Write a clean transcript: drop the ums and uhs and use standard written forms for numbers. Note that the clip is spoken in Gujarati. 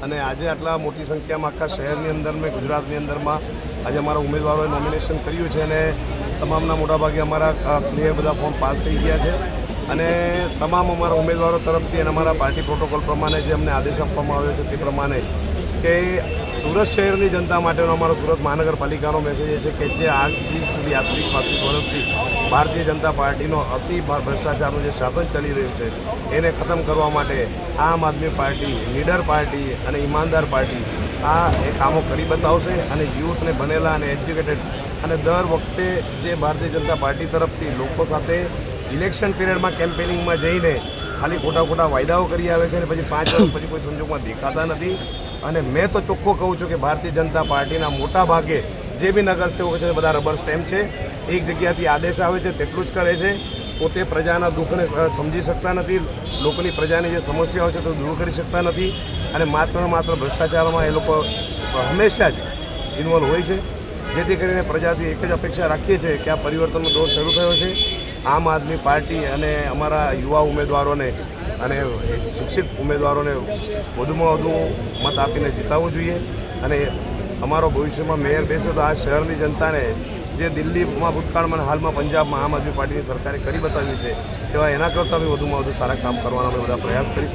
અને આજે આટલા મોટી સંખ્યામાં આખા શહેરની અંદર મેં ગુજરાતની અંદરમાં આજે અમારા ઉમેદવારોએ નોમિનેશન કર્યું છે અને તમામના મોટાભાગે અમારા ક્લિયર બધા ફોર્મ પાસ થઈ ગયા છે અને તમામ અમારા ઉમેદવારો તરફથી અને અમારા પાર્ટી પ્રોટોકોલ પ્રમાણે જે અમને આદેશ આપવામાં આવ્યો છે તે પ્રમાણે કે સુરત શહેરની જનતા માટેનો અમારો સુરત મહાનગરપાલિકાનો મેસેજ છે કે જે આજથી સુધી આજથી 35 વર્ષથી ભારતીય જનતા પાર્ટીનો અતિ ભ્રષ્ટાચારનું જે શાસન ચાલી રહ્યું છે એને ખતમ કરવા માટે આમ આદમી પાર્ટી લીડર પાર્ટી અને ઈમાનદાર પાર્ટી આ એ કામો કરી બતાવશે અને યુથને ભણેલા અને એજ્યુકેટેડ અને દર વખતે જે ભારતીય જનતા પાર્ટી તરફથી લોકો સાથે ઇલેક્શન પીરિયડમાં કેમ્પેનિંગમાં જઈને ખાલી ખોટા વાયદાઓ કરી આવે છે અને પછી 5 વર્ષ પછી કોઈ સંજોગમાં દેખાતા નથી અને મેં તો ચોખ્ખો કહું છું કે ભારતીય જનતા પાર્ટીના મોટા ભાગે જે બી નગરસેવકો છે બધા રબર સ્ટેમ્પ છે, એક જગ્યાથી આદેશ આવે છે તેટલું જ કરે છે, પોતે પ્રજાના દુઃખને સમજી શકતા નથી, લોકોની પ્રજાની જે સમસ્યાઓ છે તે દૂર કરી શકતા નથી અને માત્ર ભ્રષ્ટાચારમાં એ લોકો હંમેશા જ ઇન્વોલ્વ હોય છે, જેથી કરીને પ્રજાથી એક જ અપેક્ષા રાખીએ છીએ કે આ પરિવર્તનનો દોર શરૂ થયો છે. આમ આદમી પાર્ટી અને અમારા યુવા ઉમેદવારોને અને શિક્ષિત ઉમેદવારોને વધુમાં વધુ મત આપીને જીતાવવું જોઈએ અને અમારો ભવિષ્યમાં મેયર બેસે તો આ શહેરની જનતાને જે દિલ્હીમાં ભૂતકાળમાં અને હાલમાં પંજાબમાં આમ આદમી પાર્ટીની સરકારે કરી બતાવ્યું છે તેવા એના કરતાં બી વધુમાં વધુ સારા કામ કરવાનો અમે બધા પ્રયાસ કરીશું.